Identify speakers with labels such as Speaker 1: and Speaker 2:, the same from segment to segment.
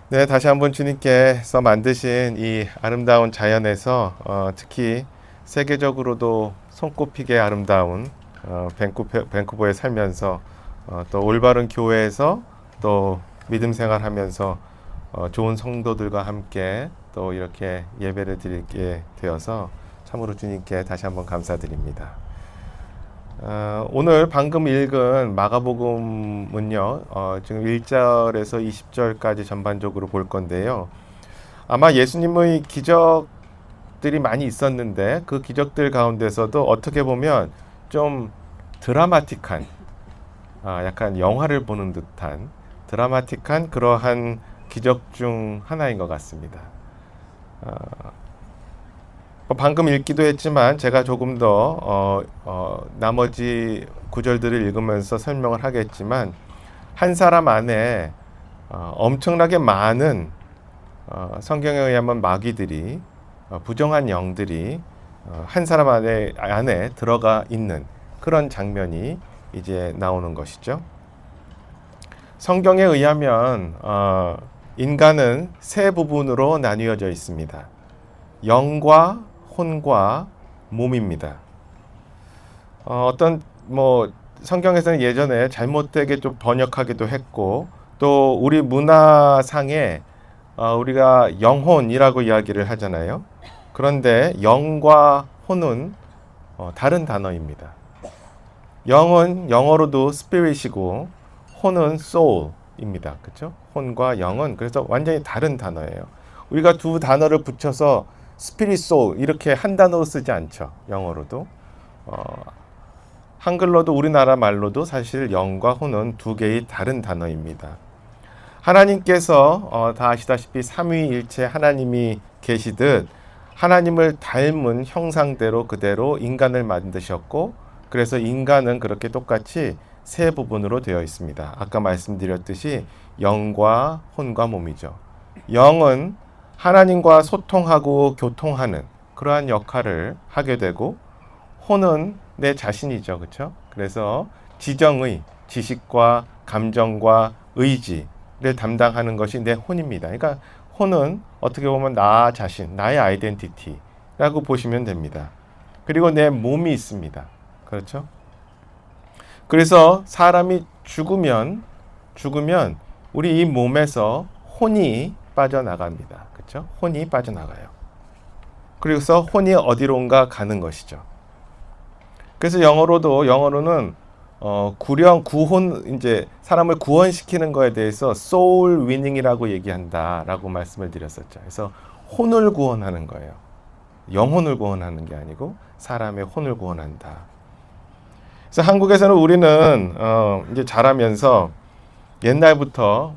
Speaker 1: 네, 다시 한번 주님께서 만드신 이 아름다운 자연에서 특히 세계적으로도 손꼽히게 아름다운 밴쿠버에 살면서 또 올바른 교회에서 또 믿음 생활하면서 좋은 성도들과 함께 또 이렇게 예배를 드리게 되어서 참으로 주님께 다시 한번 감사드립니다. 오늘 방금 읽은 마가복음은요, 지금 1절에서 20절까지 전반적으로 볼 건데요. 아마 예수님의 기적들이 많이 있었는데 그 기적들 가운데서도 어떻게 보면 좀 드라마틱한, 약간 영화를 보는 듯한 드라마틱한 그러한 기적 중 하나인 것 같습니다. 방금 읽기도 했지만 제가 조금 더 나머지 구절들을 읽으면서 설명을 하겠지만 한 사람 안에 엄청나게 많은 성경에 의하면 마귀들이 부정한 영들이 한 사람 안에 들어가 있는 그런 장면이 이제 나오는 것이죠. 성경에 의하면 인간은 세 부분으로 나뉘어져 있습니다. 영과 혼과 몸입니다. 어떤 성경에서는 예전에 잘못되게 좀 번역하기도 했고 또 우리 문화상에 우리가 영혼이라고 이야기를 하잖아요. 그런데 영과 혼은 다른 단어입니다. 영은 영어로도 spirit이고 혼은 soul입니다. 그렇죠? 혼과 영은 그래서 완전히 다른 단어예요. 우리가 두 단어를 붙여서 스피릿 소울 이렇게 한 단어로 쓰지 않죠. 영어로도. 한글로도 우리나라 말로도 사실 영과 혼은 두 개의 다른 단어입니다. 하나님께서 다 아시다시피 삼위일체 하나님이 계시듯 하나님을 닮은 형상대로 그대로 인간을 만드셨고 그래서 인간은 그렇게 똑같이 세 부분으로 되어 있습니다. 아까 말씀드렸듯이 영과 혼과 몸이죠. 영은 하나님과 소통하고 교통하는 그러한 역할을 하게 되고 혼은 내 자신이죠. 그렇죠? 그래서 지정의 지식과 감정과 의지를 담당하는 것이 내 혼입니다. 그러니까 혼은 어떻게 보면 나 자신, 나의 아이덴티티라고 보시면 됩니다. 그리고 내 몸이 있습니다. 그렇죠? 그래서 사람이 죽으면 우리 이 몸에서 혼이 빠져나갑니다. 그렇죠? 혼이 빠져나가요. 그래서 혼이 어디론가 가는 것이죠. 그래서 영어로는 구혼 이제 사람을 구원시키는 거에 대해서 soul winning이라고 얘기한다라고 말씀을 드렸었죠. 그래서 혼을 구원하는 거예요. 영혼을 구원하는 게 아니고 사람의 혼을 구원한다. 그래서 한국에서는 우리는 이제 자라면서 옛날부터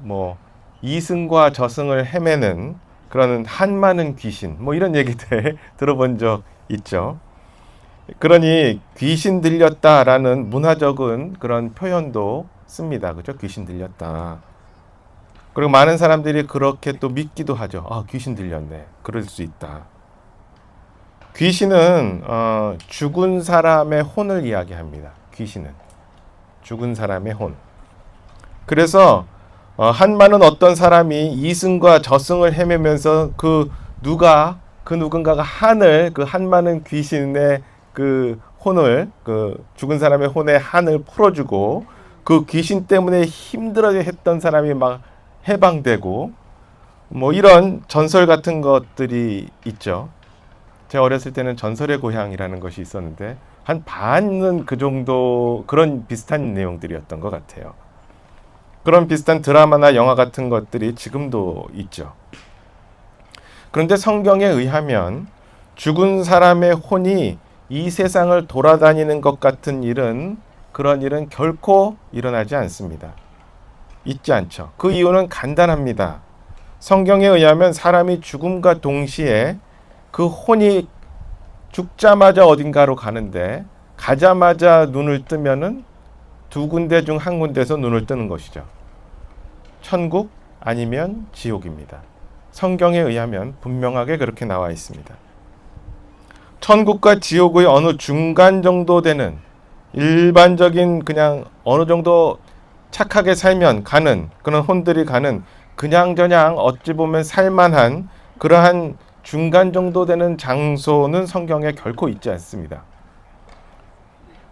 Speaker 1: 이승과 저승을 헤매는 그런 한많은 귀신 이런 얘기들 들어본 적 있죠. 그러니 귀신 들렸다라는 문화적인 그런 표현도 씁니다. 그죠? 귀신 들렸다. 그리고 많은 사람들이 그렇게 또 믿기도 하죠. 귀신 들렸네. 그럴 수 있다. 귀신은 죽은 사람의 혼을 이야기합니다. 귀신은 죽은 사람의 혼. 그래서 한마는 어떤 사람이 이승과 저승을 헤매면서 그 누군가가 그 한마는 귀신의 그 혼을 죽은 사람의 혼의 한을 풀어주고 그 귀신 때문에 힘들어했던 했던 사람이 막 해방되고 이런 전설 같은 것들이 있죠. 제가 어렸을 때는 전설의 고향이라는 것이 있었는데 한 반은 그 정도 그런 비슷한 내용들이었던 것 같아요. 그런 비슷한 드라마나 영화 같은 것들이 지금도 있죠. 그런데 성경에 의하면 죽은 사람의 혼이 이 세상을 돌아다니는 것 같은 그런 일은 결코 일어나지 않습니다. 있지 않죠. 그 이유는 간단합니다. 성경에 의하면 사람이 죽음과 동시에 그 혼이 죽자마자 어딘가로 가는데 가자마자 눈을 뜨면은 두 군데 중 한 군데서 눈을 뜨는 것이죠. 천국 아니면 지옥입니다. 성경에 의하면 분명하게 그렇게 나와 있습니다. 천국과 지옥의 어느 중간 정도 되는 일반적인 그냥 어느 정도 착하게 살면 가는 그런 혼들이 가는 그냥저냥 어찌 보면 살만한 그러한 중간 정도 되는 장소는 성경에 결코 있지 않습니다.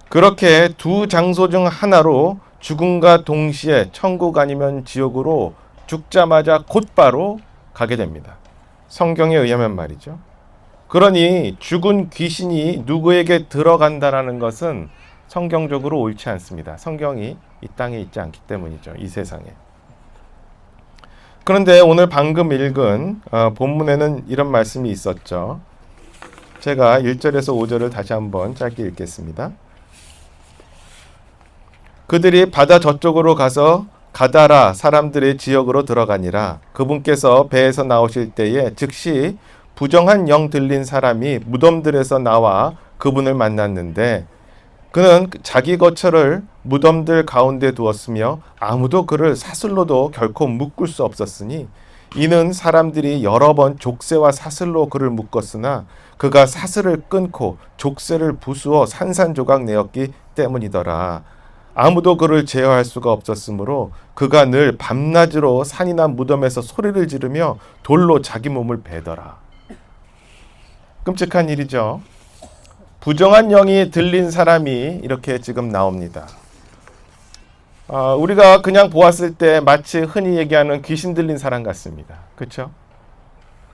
Speaker 1: 그렇게 두 장소 중 하나로 죽음과 동시에 천국 아니면 지옥으로 죽자마자 곧바로 가게 됩니다. 성경에 의하면 말이죠. 그러니 죽은 귀신이 누구에게 들어간다라는 것은 성경적으로 옳지 않습니다. 성경이 이 땅에 있지 않기 때문이죠. 이 세상에. 그런데 오늘 방금 읽은 본문에는 이런 말씀이 있었죠. 제가 1절에서 5절을 다시 한번 짧게 읽겠습니다. 그들이 바다 저쪽으로 가서 가다라 사람들의 지역으로 들어가니라. 그분께서 배에서 나오실 때에 즉시 부정한 영 들린 사람이 무덤들에서 나와 그분을 만났는데 그는 자기 거처를 무덤들 가운데 두었으며 아무도 그를 사슬로도 결코 묶을 수 없었으니 이는 사람들이 여러 번 족쇄와 사슬로 그를 묶었으나 그가 사슬을 끊고 족쇄를 부수어 산산조각 내었기 때문이더라. 아무도 그를 제어할 수가 없었으므로 그가 늘 밤낮으로 산이나 무덤에서 소리를 지르며 돌로 자기 몸을 베더라. 끔찍한 일이죠. 부정한 영이 들린 사람이 이렇게 지금 나옵니다. 우리가 그냥 보았을 때 마치 흔히 얘기하는 귀신 들린 사람 같습니다. 그렇죠?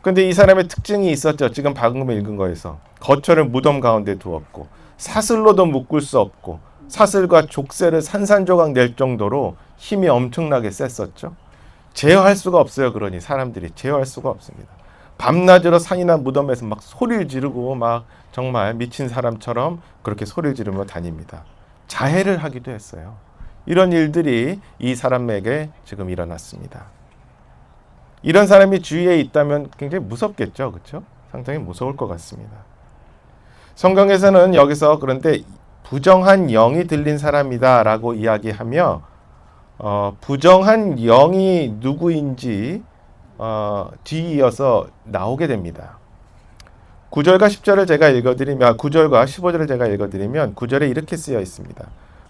Speaker 1: 근데 이 사람의 특징이 있었죠. 지금 방금 읽은 거에서 거처를 무덤 가운데 두었고 사슬로도 묶을 수 없고 사슬과 족쇄를 산산조각 낼 정도로 힘이 엄청나게 셌었죠. 제어할 수가 없어요. 그러니 사람들이 제어할 수가 없습니다. 밤낮으로 산이나 무덤에서 막 소리를 지르고 막 정말 미친 사람처럼 그렇게 소리를 지르며 다닙니다. 자해를 하기도 했어요. 이런 일들이 이 사람에게 지금 일어났습니다. 이런 사람이 주위에 있다면 굉장히 무섭겠죠. 그렇죠? 상당히 무서울 것 같습니다. 성경에서는 여기서 그런데 부정한 영이 들린 사람이다 라고 이야기하며 부정한 영이 누구인지 뒤이어서 나오게 됩니다. 9절과 10절을 제가 읽어드리면 9절과 15절을 제가 읽어드리면 9절에 이렇게 쓰여 있습니다.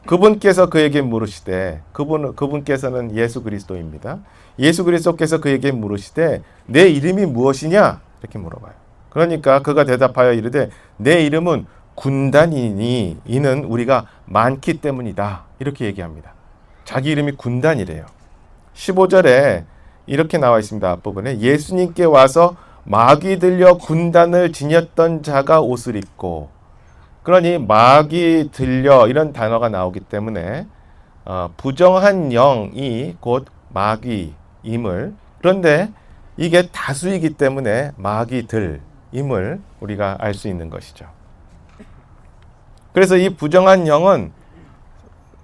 Speaker 1: 그분께서 그에게 물으시되 그분께서는 예수 그리스도입니다. 예수 그리스도께서 그에게 물으시되 내 이름이 무엇이냐 이렇게 물어봐요. 그러니까 그가 대답하여 이르되 내 이름은 군단이니 이는 우리가 많기 때문이다 이렇게 얘기합니다. 자기 이름이 군단이래요. 15절에 이렇게 나와 있습니다. 앞부분에 예수님께 와서 마귀 들려 군단을 지녔던 자가 옷을 입고 그러니 마귀 들려 이런 단어가 나오기 때문에 부정한 영이 곧 마귀임을 그런데 이게 다수이기 때문에 마귀들임을 우리가 알 수 있는 것이죠. 그래서 이 부정한 영은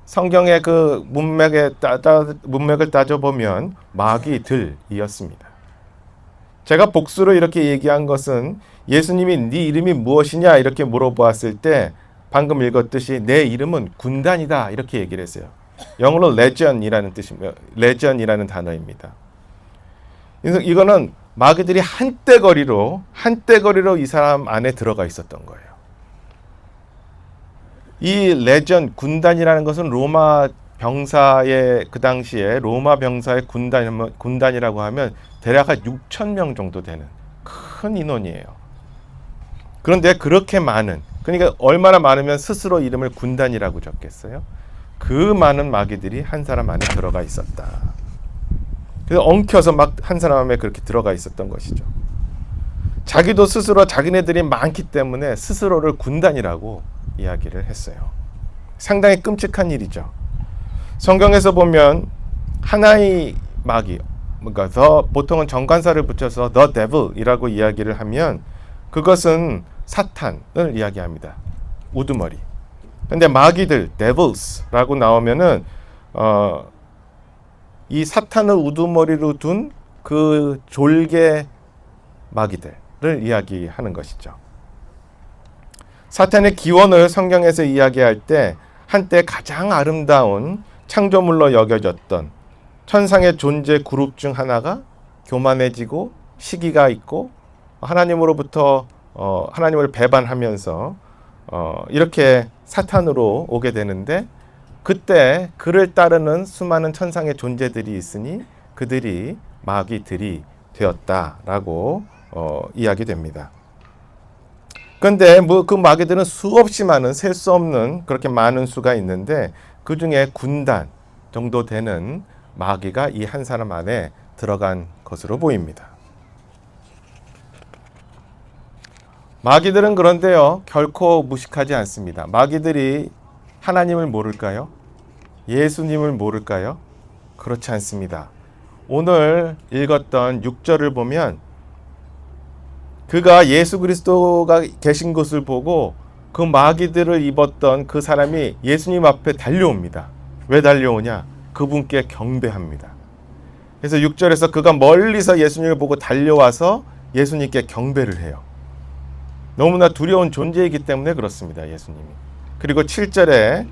Speaker 1: 성경의 그 문맥을 따져보면 마귀들이었습니다. 제가 복수로 이렇게 얘기한 것은 예수님이 네 이름이 무엇이냐 이렇게 물어보았을 때 방금 읽었듯이 내 이름은 군단이다 이렇게 얘기를 했어요. 영어로 legion이라는 뜻이며 legion이라는 단어입니다. 그래서 이거는 마귀들이 한때거리로 이 사람 안에 들어가 있었던 거예요. 이 레전 군단이라는 것은 로마 병사의 그 당시에 로마 병사의 군단이라고 하면 대략 한 6천 명 정도 되는 큰 인원이에요. 그런데 그렇게 많은 그러니까 얼마나 많으면 스스로 이름을 군단이라고 적겠어요? 그 많은 마귀들이 한 사람 안에 들어가 있었다. 그래서 엉켜서 막 한 사람 안에 그렇게 들어가 있었던 것이죠. 자기도 스스로 자기네들이 많기 때문에 스스로를 군단이라고 이야기를 했어요. 상당히 끔찍한 일이죠. 성경에서 보면 하나의 마귀, 그러니까 보통은 정관사를 붙여서 the devil이라고 이야기를 하면 그것은 사탄을 이야기합니다. 우두머리. 근데 마귀들, devils라고 나오면은 이 사탄을 우두머리로 둔 그 졸개 마귀들을 이야기하는 것이죠. 사탄의 기원을 성경에서 이야기할 때 한때 가장 아름다운 창조물로 여겨졌던 천상의 존재 그룹 중 하나가 교만해지고 시기가 있고 하나님으로부터 하나님을 배반하면서 이렇게 사탄으로 오게 되는데 그때 그를 따르는 수많은 천상의 존재들이 있으니 그들이 마귀들이 되었다라고 이야기됩니다. 그런데 뭐 그 마귀들은 수없이 많은, 셀 수 없는 그렇게 많은 수가 있는데 그 중에 군단 정도 되는 마귀가 이 한 사람 안에 들어간 것으로 보입니다. 마귀들은 그런데요, 결코 무식하지 않습니다. 마귀들이 하나님을 모를까요? 예수님을 모를까요? 그렇지 않습니다. 오늘 읽었던 6절을 보면 그가 예수 그리스도가 계신 것을 보고 그 마귀들을 입었던 그 사람이 예수님 앞에 달려옵니다. 왜 달려오냐? 그분께 경배합니다. 그래서 6절에서 그가 멀리서 예수님을 보고 달려와서 예수님께 경배를 해요. 너무나 두려운 존재이기 때문에 그렇습니다. 예수님이. 그리고 7절에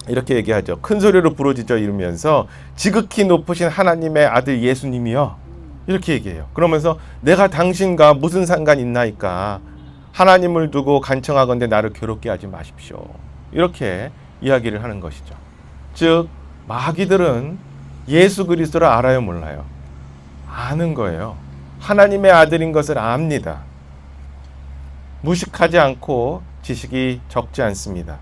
Speaker 1: 이렇게 얘기하죠. 큰 소리로 부르짖어 이르면서 지극히 높으신 하나님의 아들 예수님이여, 이렇게 얘기해요. 그러면서 내가 당신과 무슨 상관 있나이까, 하나님을 두고 간청하건대 나를 괴롭게 하지 마십시오, 이렇게 이야기를 하는 것이죠. 즉 마귀들은 예수 그리스도를 알아요, 몰라요? 아는 거예요. 하나님의 아들인 것을 압니다. 무식하지 않고 지식이 적지 않습니다.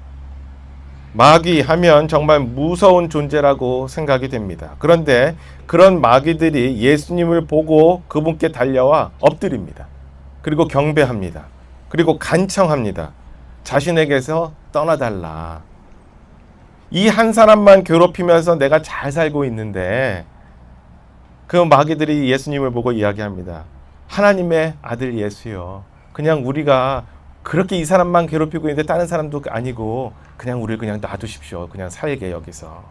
Speaker 1: 마귀 하면 정말 무서운 존재라고 생각이 됩니다. 그런데 그런 마귀들이 예수님을 보고 그분께 달려와 엎드립니다. 그리고 경배합니다. 그리고 간청합니다. 자신에게서 떠나달라. 이 한 사람만 괴롭히면서 내가 잘 살고 있는데 그 마귀들이 예수님을 보고 이야기합니다. 하나님의 아들 예수요, 그냥 우리가 그렇게 이 사람만 괴롭히고 있는데 다른 사람도 아니고 그냥 우리를 그냥 놔두십시오. 그냥 살게 여기서.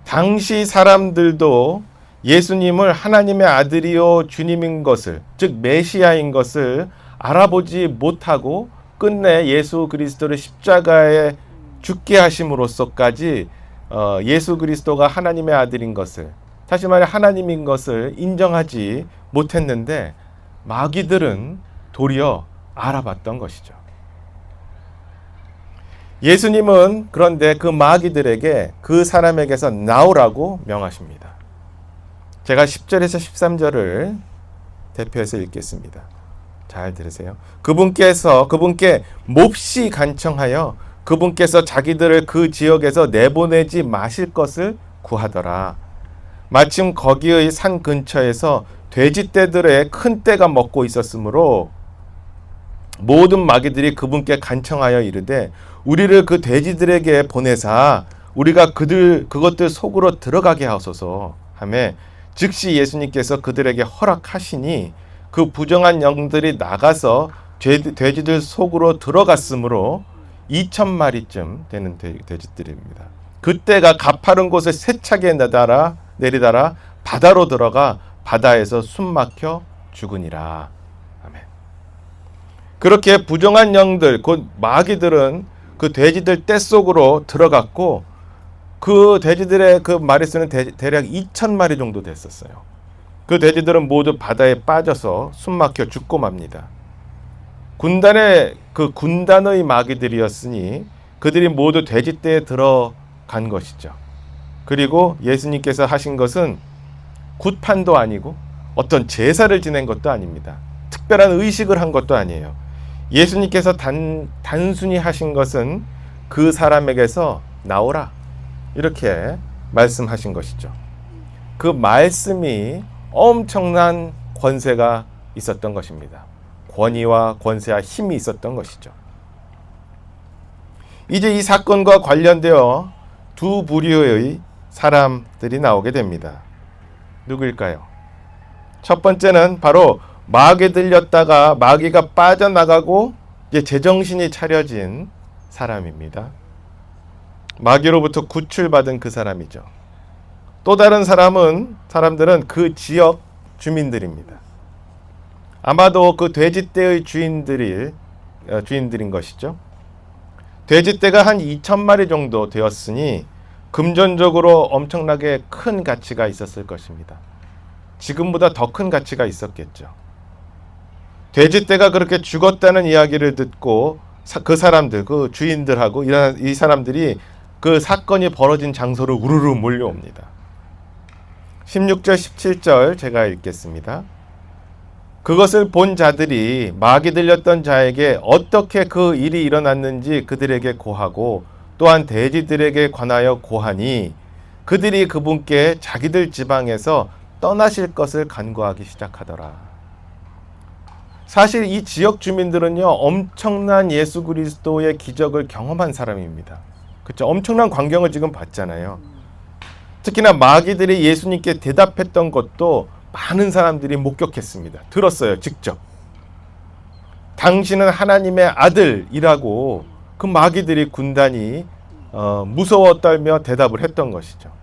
Speaker 1: 당시 사람들도 예수님을 하나님의 아들이요 주님인 것을, 즉 메시아인 것을 알아보지 못하고 끝내 예수 그리스도를 십자가에 죽게 하심으로써까지 예수 그리스도가 하나님의 아들인 것을, 다시 말해 하나님인 것을 인정하지 못했는데 마귀들은 도리어 알아봤던 것이죠. 예수님은 그런데 그 마귀들에게 그 사람에게서 나오라고 명하십니다. 제가 10절에서 13절을 대표해서 읽겠습니다. 잘 들으세요. 그분께 몹시 간청하여 그분께서 자기들을 그 지역에서 내보내지 마실 것을 구하더라. 마침 거기의 산 근처에서 돼지떼들의 큰 떼가 먹고 있었으므로 모든 마귀들이 그분께 간청하여 이르되 우리를 그 돼지들에게 보내사 우리가 그것들 속으로 들어가게 하소서 하매 즉시 예수님께서 그들에게 허락하시니 그 부정한 영들이 나가서 돼지들 속으로 들어갔으므로 2,000마리쯤 되는 돼지들입니다. 그때가 가파른 곳에 세차게 내리다라 바다로 들어가 바다에서 숨막혀 죽으니라. 아멘. 그렇게 부정한 영들, 곧 마귀들은 그 돼지들 떼 속으로 들어갔고 그 돼지들의 그 마리수는 대략 2,000마리 정도 됐었어요. 그 돼지들은 모두 바다에 빠져서 숨막혀 죽고 맙니다. 군단의 마귀들이었으니 그들이 모두 돼지떼에 들어간 것이죠. 그리고 예수님께서 하신 것은 굿판도 아니고 어떤 제사를 지낸 것도 아닙니다. 특별한 의식을 한 것도 아니에요. 예수님께서 단순히 하신 것은 그 사람에게서 나오라, 이렇게 말씀하신 것이죠. 그 말씀이 엄청난 권세가 있었던 것입니다. 권위와 권세와 힘이 있었던 것이죠. 이제 이 사건과 관련되어 두 부류의 사람들이 나오게 됩니다. 누구일까요? 첫 번째는 바로 마귀에 들렸다가 마귀가 빠져나가고 이제 제정신이 차려진 사람입니다. 마귀로부터 구출받은 그 사람이죠. 또 다른 사람들은 그 지역 주민들입니다. 아마도 그 돼지떼의 주인들인 것이죠. 돼지떼가 한 2,000마리 정도 되었으니 금전적으로 엄청나게 큰 가치가 있었을 것입니다. 지금보다 더 큰 가치가 있었겠죠. 돼지떼가 그렇게 죽었다는 이야기를 듣고 그 사람들, 그 주인들하고 이 사람들이 그 사건이 벌어진 장소로 우르르 몰려옵니다. 16절 17절 제가 읽겠습니다. 그것을 본 자들이 마귀 들렸던 자에게 어떻게 그 일이 일어났는지 그들에게 고하고 또한 대지들에게 관하여 고하니 그들이 그분께 자기들 지방에서 떠나실 것을 간구하기 시작하더라. 사실 이 지역 주민들은요, 엄청난 예수 그리스도의 기적을 경험한 사람입니다. 그렇죠? 엄청난 광경을 지금 봤잖아요. 특히나 마귀들이 예수님께 대답했던 것도 많은 사람들이 목격했습니다. 들었어요, 직접. 당신은 하나님의 아들이라고 그 마귀들이 군단이 무서워 떨며 대답을 했던 것이죠.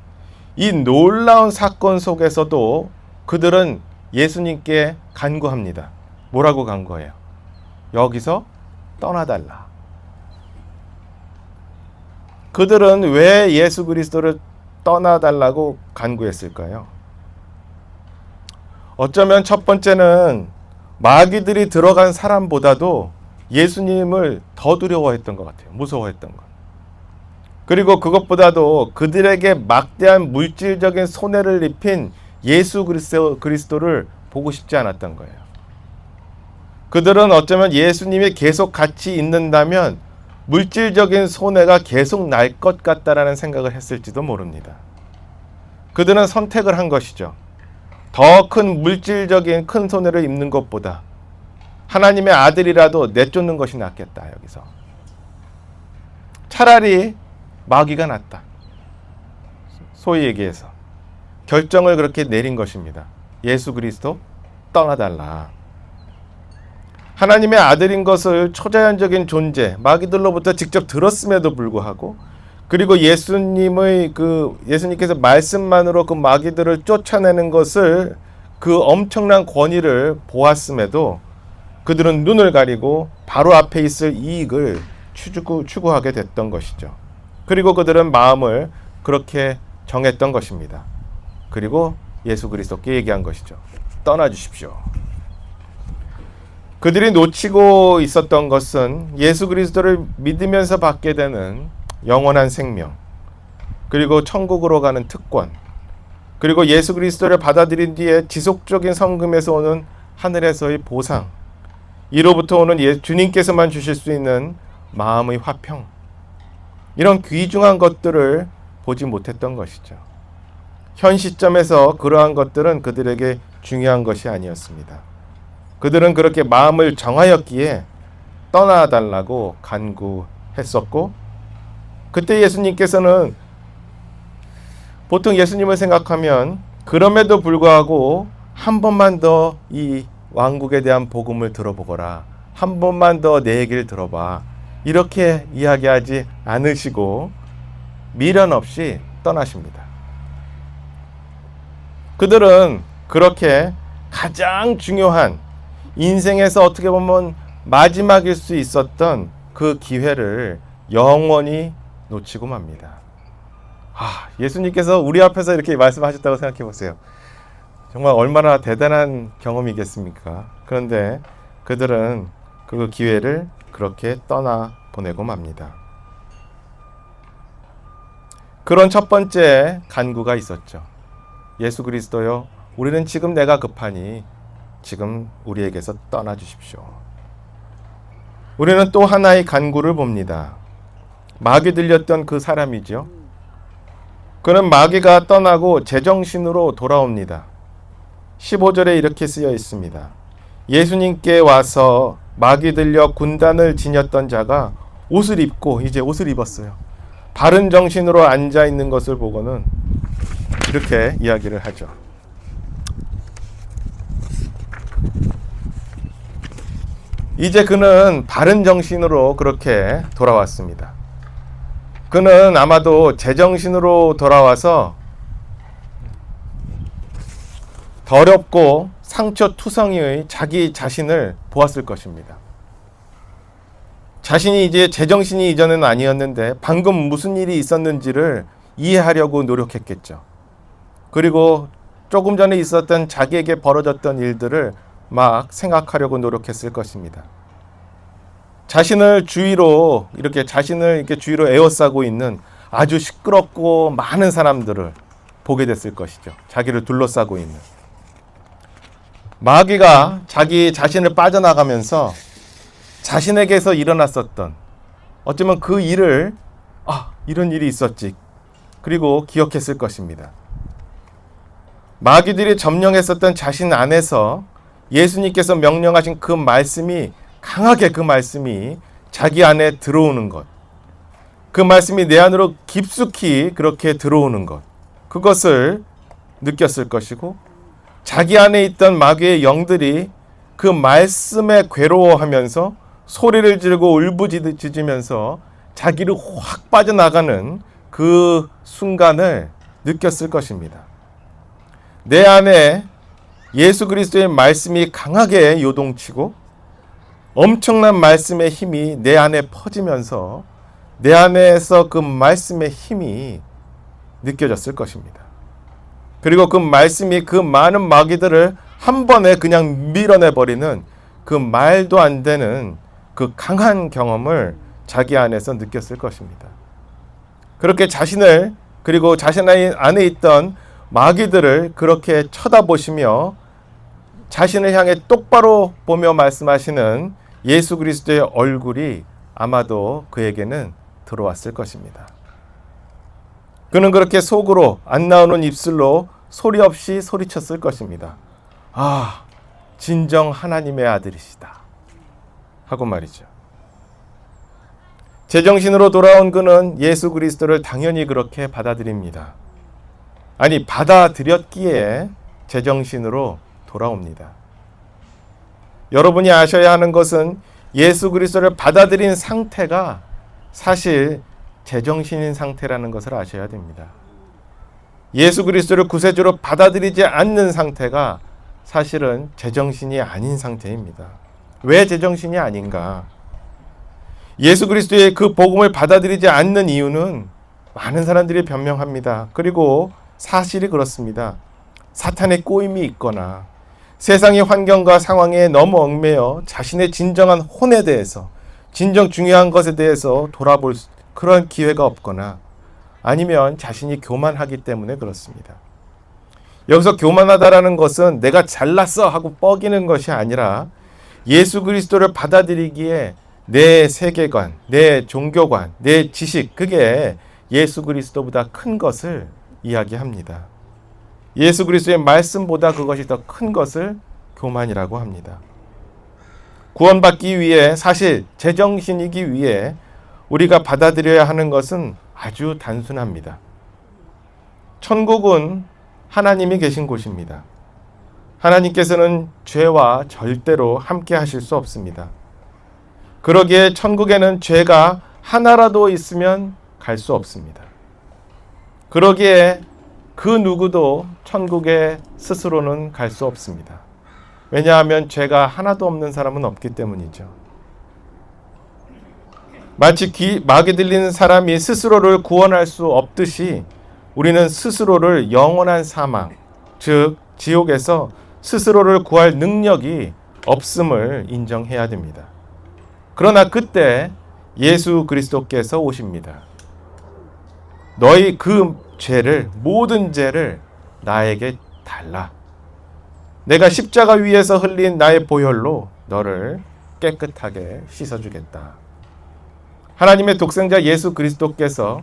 Speaker 1: 이 놀라운 사건 속에서도 그들은 예수님께 간구합니다. 뭐라고 간구해요? 여기서 떠나달라. 그들은 왜 예수 그리스도를 떠나달라고 간구했을까요? 어쩌면 첫 번째는 마귀들이 들어간 사람보다도 예수님을 더 두려워했던 것 같아요. 무서워했던 것. 그리고 그것보다도 그들에게 막대한 물질적인 손해를 입힌 예수 그리스도를 보고 싶지 않았던 거예요. 그들은 어쩌면 예수님이 계속 같이 있는다면 물질적인 손해가 계속 날 것 같다라는 생각을 했을지도 모릅니다. 그들은 선택을 한 것이죠. 더 큰 물질적인 큰 손해를 입는 것보다 하나님의 아들이라도 내쫓는 것이 낫겠다. 여기서 차라리 마귀가 낫다. 소위 얘기해서 결정을 그렇게 내린 것입니다. 예수 그리스도 떠나달라. 하나님의 아들인 것을 초자연적인 존재, 마귀들로부터 직접 들었음에도 불구하고, 그리고 예수님께서 말씀만으로 그 마귀들을 쫓아내는 것을, 그 엄청난 권위를 보았음에도 그들은 눈을 가리고 바로 앞에 있을 이익을 추구하게 됐던 것이죠. 그리고 그들은 마음을 그렇게 정했던 것입니다. 그리고 예수 그리스도께 얘기한 것이죠. 떠나주십시오. 그들이 놓치고 있었던 것은 예수 그리스도를 믿으면서 받게 되는 영원한 생명, 그리고 천국으로 가는 특권, 그리고 예수 그리스도를 받아들인 뒤에 지속적인 성금에서 오는 하늘에서의 보상, 이로부터 오는 주님께서만 주실 수 있는 마음의 화평, 이런 귀중한 것들을 보지 못했던 것이죠. 현 시점에서 그러한 것들은 그들에게 중요한 것이 아니었습니다. 그들은 그렇게 마음을 정하였기에 떠나달라고 간구했었고, 그때 예수님께서는 보통 예수님을 생각하면 그럼에도 불구하고 한 번만 더 이 왕국에 대한 복음을 들어보거라, 한 번만 더 내 얘기를 들어봐, 이렇게 이야기하지 않으시고 미련 없이 떠나십니다. 그들은 그렇게 가장 중요한, 인생에서 어떻게 보면 마지막일 수 있었던 그 기회를 영원히 놓치고 맙니다. 예수님께서 우리 앞에서 이렇게 말씀하셨다고 생각해 보세요. 정말 얼마나 대단한 경험이겠습니까? 그런데 그들은 그 기회를 그렇게 떠나 보내고 맙니다. 그런 첫 번째 간구가 있었죠. 예수 그리스도요, 우리는 지금 내가 급하니 지금 우리에게서 떠나 주십시오. 우리는 또 하나의 간구를 봅니다. 마귀 들렸던 그 사람이죠. 그는 마귀가 떠나고 제정신으로 돌아옵니다. 15절에 이렇게 쓰여 있습니다. 예수님께 와서 마귀 들려 군단을 지녔던 자가 옷을 입고, 이제 옷을 입었어요. 바른 정신으로 앉아 있는 것을 보고는 이렇게 이야기를 하죠. 이제 그는 바른 정신으로 그렇게 돌아왔습니다. 그는 아마도 제정신으로 돌아와서 더럽고 상처투성이의 자기 자신을 보았을 것입니다. 자신이 이제 제정신이 이전에는 아니었는데 방금 무슨 일이 있었는지를 이해하려고 노력했겠죠. 그리고 조금 전에 있었던 자기에게 벌어졌던 일들을 막 생각하려고 노력했을 것입니다. 자신을 주위로 에워싸고 있는 아주 시끄럽고 많은 사람들을 보게 됐을 것이죠. 자기를 둘러싸고 있는. 마귀가 자기 자신을 빠져나가면서 자신에게서 일어났었던 어쩌면 그 일을 이런 일이 있었지. 그리고 기억했을 것입니다. 마귀들이 점령했었던 자신 안에서 예수님께서 명령하신 그 말씀이 강하게 그 말씀이 자기 안에 들어오는 것. 그 말씀이 내 안으로 깊숙이 그렇게 들어오는 것. 그것을 느꼈을 것이고 자기 안에 있던 마귀의 영들이 그 말씀에 괴로워하면서 소리를 지르고 울부짖으면서 자기를 확 빠져나가는 그 순간을 느꼈을 것입니다. 내 안에 예수 그리스도의 말씀이 강하게 요동치고 엄청난 말씀의 힘이 내 안에 퍼지면서 내 안에서 그 말씀의 힘이 느껴졌을 것입니다. 그리고 그 말씀이 그 많은 마귀들을 한 번에 그냥 밀어내버리는 그 말도 안 되는 그 강한 경험을 자기 안에서 느꼈을 것입니다. 그렇게 자신을 그리고 자신 안에 있던 마귀들을 그렇게 쳐다보시며 자신을 향해 똑바로 보며 말씀하시는 예수 그리스도의 얼굴이 아마도 그에게는 들어왔을 것입니다. 그는 그렇게 속으로 안 나오는 입술로 소리 없이 소리쳤을 것입니다. 진정 하나님의 아들이시다 하고 말이죠. 제정신으로 돌아온 그는 예수 그리스도를 당연히 그렇게 받아들입니다. 아니, 받아들였기에 제정신으로 돌아옵니다. 여러분이 아셔야 하는 것은 예수 그리스도를 받아들인 상태가 사실 제정신인 상태라는 것을 아셔야 됩니다. 예수 그리스도를 구세주로 받아들이지 않는 상태가 사실은 제정신이 아닌 상태입니다. 왜 제정신이 아닌가? 예수 그리스도의 그 복음을 받아들이지 않는 이유는 많은 사람들이 변명합니다. 그리고 사실이 그렇습니다. 사탄의 꼬임이 있거나 세상의 환경과 상황에 너무 얽매여 자신의 진정한 혼에 대해서 진정 중요한 것에 대해서 돌아볼 그런 기회가 없거나 아니면 자신이 교만하기 때문에 그렇습니다. 여기서 교만하다라는 것은 내가 잘났어 하고 뻐기는 것이 아니라 예수 그리스도를 받아들이기에 내 세계관, 내 종교관, 내 지식 그게 예수 그리스도보다 큰 것을 이야기합니다. 예수 그리스도의 말씀보다 그것이 더 큰 것을 교만이라고 합니다. 구원받기 위해 사실 제정신이기 위해 우리가 받아들여야 하는 것은 아주 단순합니다. 천국은 하나님이 계신 곳입니다. 하나님께서는 죄와 절대로 함께 하실 수 없습니다. 그러기에 천국에는 죄가 하나라도 있으면 갈 수 없습니다. 그러기에 그 누구도 천국에 스스로는 갈 수 없습니다. 왜냐하면 죄가 하나도 없는 사람은 없기 때문이죠. 마치 마귀 들리는 사람이 스스로를 구원할 수 없듯이 우리는 스스로를 영원한 사망, 즉 지옥에서 스스로를 구할 능력이 없음을 인정해야 됩니다. 그러나 그때 예수 그리스도께서 오십니다. 너희 그 죄를, 모든 죄를 나에게 달라. 내가 십자가 위에서 흘린 나의 보혈로 너를 깨끗하게 씻어주겠다. 하나님의 독생자 예수 그리스도께서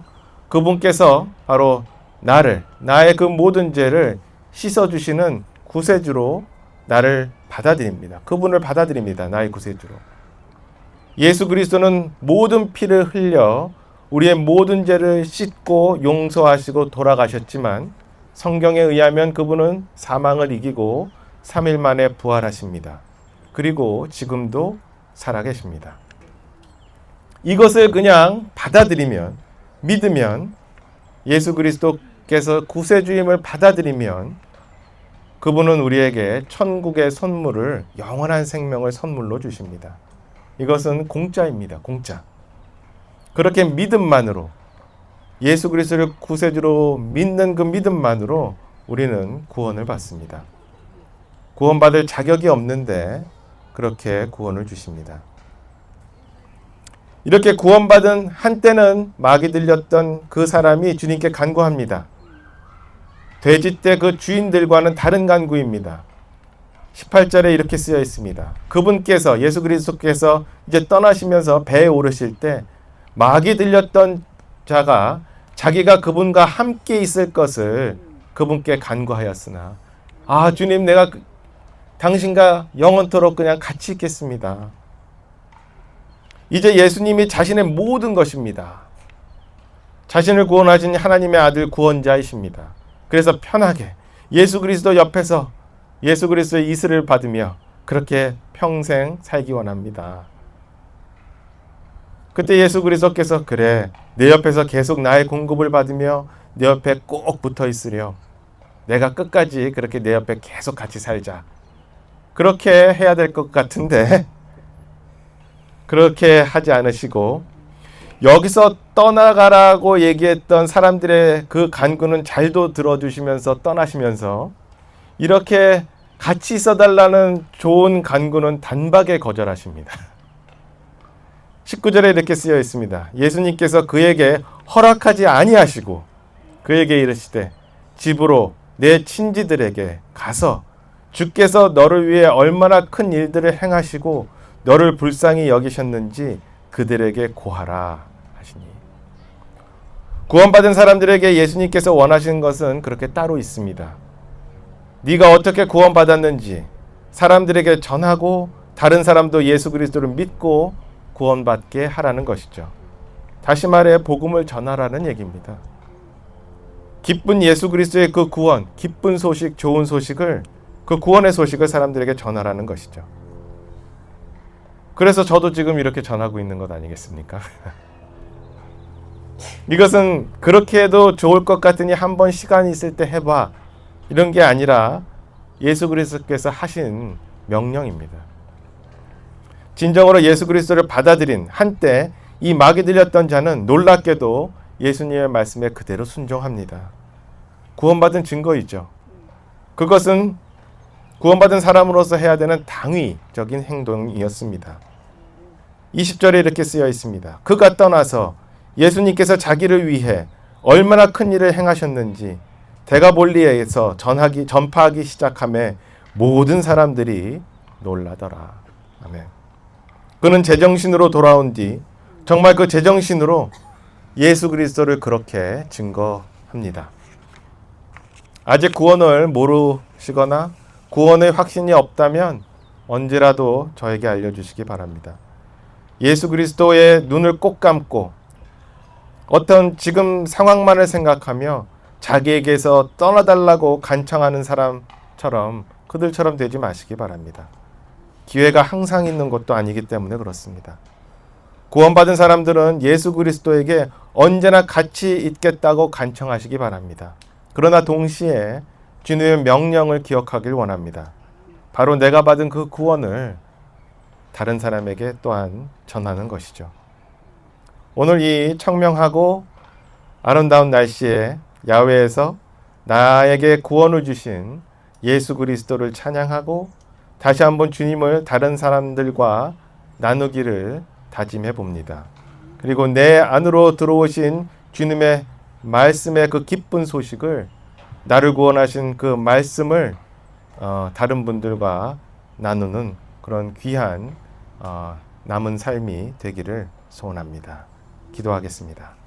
Speaker 1: 그분께서 바로 나의 그 모든 죄를 씻어주시는 구세주로 나를 받아들입니다. 그분을 받아들입니다. 나의 구세주로. 예수 그리스도는 모든 피를 흘려 우리의 모든 죄를 씻고 용서하시고 돌아가셨지만 성경에 의하면 그분은 사망을 이기고 3일 만에 부활하십니다. 그리고 지금도 살아계십니다. 이것을 그냥 받아들이면, 믿으면, 예수 그리스도께서 구세주임을 받아들이면 그분은 우리에게 천국의 선물을, 영원한 생명을 선물로 주십니다. 이것은 공짜입니다. 공짜. 그렇게 믿음만으로, 예수 그리스도를 구세주로 믿는 그 믿음만으로 우리는 구원을 받습니다. 구원받을 자격이 없는데 그렇게 구원을 주십니다. 이렇게 구원받은 한때는 마귀 들렸던 그 사람이 주님께 간구합니다. 돼지떼 그 주인들과는 다른 간구입니다. 18절에 이렇게 쓰여 있습니다. 그분께서 예수 그리스도께서 이제 떠나시면서 배에 오르실 때 막이 들렸던 자가 자기가 그분과 함께 있을 것을 그분께 간구하였으나 주님 내가 당신과 영원토록 그냥 같이 있겠습니다. 이제 예수님이 자신의 모든 것입니다. 자신을 구원하신 하나님의 아들 구원자이십니다. 그래서 편하게 예수 그리스도 옆에서 예수 그리스도의 이슬을 받으며 그렇게 평생 살기 원합니다. 그때 예수 그리스도께서 그래 내 옆에서 계속 나의 공급을 받으며 내 옆에 꼭 붙어 있으려 내가 끝까지 그렇게 내 옆에 계속 같이 살자. 그렇게 해야 될 것 같은데 그렇게 하지 않으시고 여기서 떠나가라고 얘기했던 사람들의 그 간구는 잘도 들어주시면서 떠나시면서 이렇게 같이 있어달라는 좋은 간구는 단박에 거절하십니다. 19절에 이렇게 쓰여 있습니다. 예수님께서 그에게 허락하지 아니하시고 그에게 이르시되 집으로 내 친지들에게 가서 주께서 너를 위해 얼마나 큰 일들을 행하시고 너를 불쌍히 여기셨는지 그들에게 고하라 하시니. 구원받은 사람들에게 예수님께서 원하시는 것은 그렇게 따로 있습니다. 네가 어떻게 구원받았는지 사람들에게 전하고 다른 사람도 예수 그리스도를 믿고 구원받게 하라는 것이죠. 다시 말해 복음을 전하라는 얘기입니다. 기쁜 예수 그리스도의 그 구원, 기쁜 소식, 좋은 소식을 그 구원의 소식을 사람들에게 전하라는 것이죠. 그래서 저도 지금 이렇게 전하고 있는 것 아니겠습니까? 이것은 그렇게 해도 좋을 것 같으니 한번 시간이 있을 때 해봐. 이런 게 아니라 예수 그리스도께서 하신 명령입니다. 진정으로 예수 그리스도를 받아들인 한때 이 막이 들렸던 자는 놀랍게도 예수님의 말씀에 그대로 순종합니다. 구원받은 증거이죠. 그것은 구원받은 사람으로서 해야 되는 당위적인 행동이었습니다. 20절에 이렇게 쓰여 있습니다. 그가 떠나서 예수님께서 자기를 위해 얼마나 큰 일을 행하셨는지 데가볼리에서 전파하기 시작하며 모든 사람들이 놀라더라. 아멘. 그는 제정신으로 돌아온 뒤 정말 그 제정신으로 예수 그리스도를 그렇게 증거합니다. 아직 구원을 모르시거나 구원의 확신이 없다면 언제라도 저에게 알려주시기 바랍니다. 예수 그리스도의 눈을 꼭 감고 어떤 지금 상황만을 생각하며 자기에게서 떠나달라고 간청하는 사람처럼 그들처럼 되지 마시기 바랍니다. 기회가 항상 있는 것도 아니기 때문에 그렇습니다. 구원받은 사람들은 예수 그리스도에게 언제나 같이 있겠다고 간청하시기 바랍니다. 그러나 동시에 주님의 명령을 기억하길 원합니다. 바로 내가 받은 그 구원을 다른 사람에게 또한 전하는 것이죠. 오늘 이 청명하고 아름다운 날씨에 야외에서 나에게 구원을 주신 예수 그리스도를 찬양하고 다시 한번 주님을 다른 사람들과 나누기를 다짐해 봅니다. 그리고 내 안으로 들어오신 주님의 말씀의 그 기쁜 소식을 나를 구원하신 그 말씀을 다른 분들과 나누는 그런 귀한 남은 삶이 되기를 소원합니다. 기도하겠습니다.